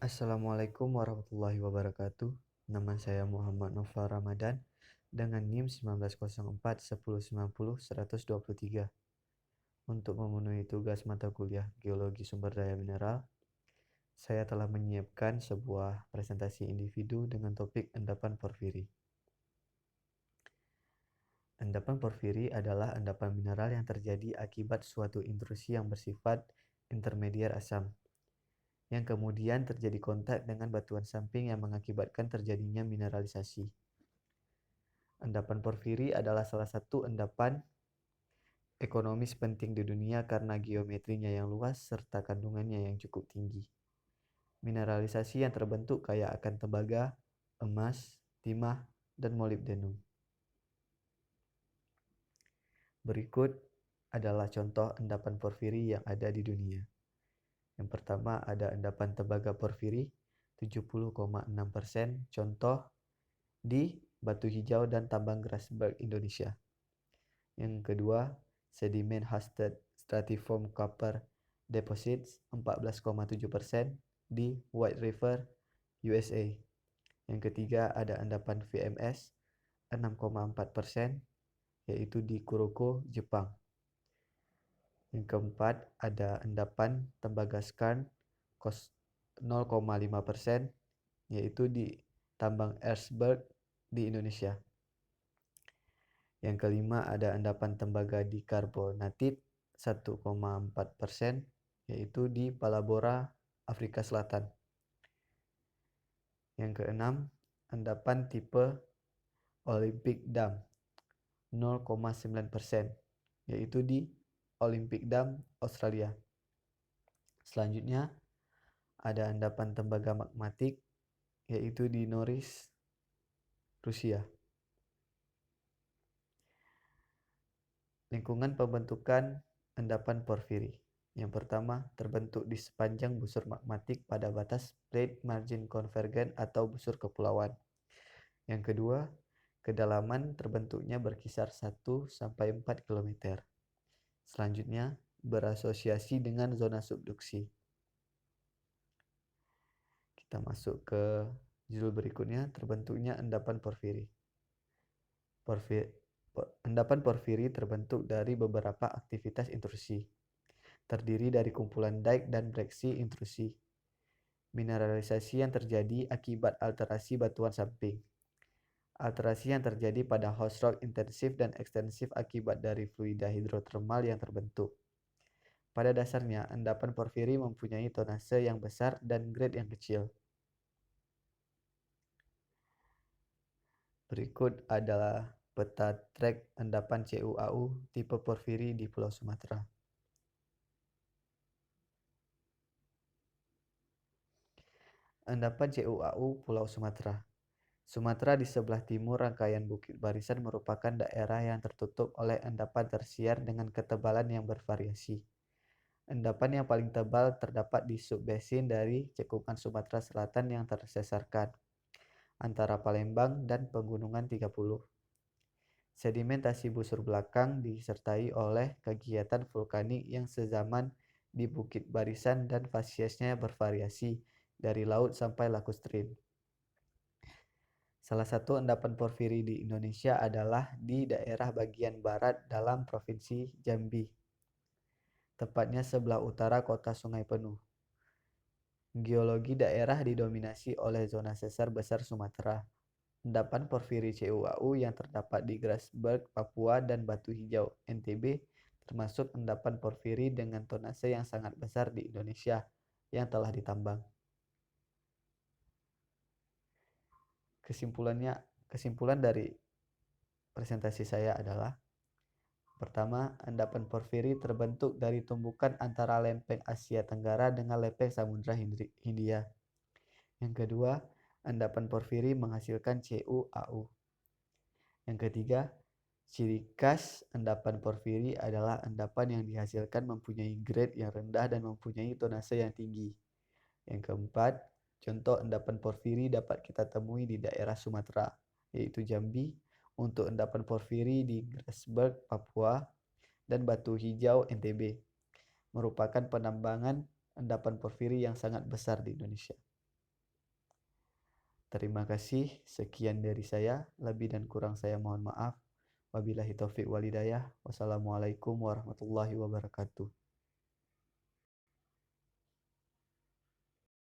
Assalamualaikum warahmatullahi wabarakatuh. Nama saya Muhammad Nova Ramadan dengan NIM 1904 1090 123. Untuk memenuhi tugas mata kuliah Geologi Sumber Daya Mineral, saya telah menyiapkan sebuah presentasi individu dengan topik endapan porfiri. Endapan porfiri adalah endapan mineral yang terjadi akibat suatu intrusi yang bersifat intermediar asam, yang kemudian terjadi kontak dengan batuan samping yang mengakibatkan terjadinya mineralisasi. Endapan porfiri adalah salah satu endapan ekonomis penting di dunia karena geometrinya yang luas serta kandungannya yang cukup tinggi. Mineralisasi yang terbentuk kaya akan tembaga, emas, timah, dan molibdenum. Berikut adalah contoh endapan porfiri yang ada di dunia. Yang pertama ada endapan tembaga porfiri 70,6% contoh di Batu Hijau dan Tambang Grasberg, Indonesia. Yang kedua, sedimen Husted Stratiform Copper Deposits 14,7% di White River, USA. Yang ketiga, ada endapan VMS 6,4%, yaitu di Kuroko, Jepang. Yang keempat, ada endapan tembaga skarn 0,5%, yaitu di tambang Erzberg di Indonesia. Yang kelima, ada endapan tembaga dikarbonatit 1,4%, yaitu di Palabora, Afrika Selatan. Yang keenam, endapan tipe Olympic Dam 0,9%, yaitu di Olympic Dam, Australia. Selanjutnya, ada endapan tembaga magmatik, yaitu di Norilsk, Rusia. Lingkungan pembentukan endapan porfiri. Yang pertama, terbentuk di sepanjang busur magmatik pada batas plate margin konvergen atau busur kepulauan. Yang kedua, kedalaman terbentuknya berkisar 1-4 km. Selanjutnya, berasosiasi dengan zona subduksi. Kita masuk ke judul berikutnya, terbentuknya endapan porfiri. Endapan porfiri terbentuk dari beberapa aktivitas intrusi. Terdiri dari kumpulan dike dan breksi intrusi. Mineralisasi yang terjadi akibat alterasi batuan samping. Alterasi yang terjadi pada host rock intensif dan ekstensif akibat dari fluida hidrotermal yang terbentuk. Pada dasarnya, endapan porfiri mempunyai tonase yang besar dan grade yang kecil. Berikut adalah peta trek endapan CuAu tipe porfiri di Pulau Sumatera. Endapan CuAu Pulau Sumatera. Sumatera di sebelah timur rangkaian Bukit Barisan merupakan daerah yang tertutup oleh endapan tersier dengan ketebalan yang bervariasi. Endapan yang paling tebal terdapat di subbasin dari cekungan Sumatera Selatan yang tersesarkan antara Palembang dan Pegunungan 30. Sedimentasi busur belakang disertai oleh kegiatan vulkanik yang sezaman di Bukit Barisan dan fasiesnya bervariasi dari laut sampai lakustrin. Salah satu endapan porfiri di Indonesia adalah di daerah bagian barat dalam Provinsi Jambi, tepatnya sebelah utara kota Sungai Penuh. Geologi daerah didominasi oleh zona sesar besar Sumatera. Endapan porfiri CuAu yang terdapat di Grasberg, Papua, dan Batu Hijau, NTB, termasuk endapan porfiri dengan tonase yang sangat besar di Indonesia yang telah ditambang. Kesimpulan dari presentasi saya adalah: pertama, endapan porfiri terbentuk dari tumbukan antara lempeng Asia Tenggara dengan lempeng Samudra Hindia. Yang kedua, endapan porfiri menghasilkan CuAu. Yang ketiga, ciri khas endapan porfiri adalah endapan yang dihasilkan mempunyai grade yang rendah dan mempunyai tonase yang tinggi. Yang keempat, contoh endapan porfiri dapat kita temui di daerah Sumatera, yaitu Jambi, untuk endapan porfiri di Grasberg, Papua, dan Batu Hijau, NTB, merupakan penambangan endapan porfiri yang sangat besar di Indonesia. Terima kasih, sekian dari saya. Lebih dan kurang saya mohon maaf. Wabillahi taufik walhidayah. Wassalamualaikum warahmatullahi wabarakatuh.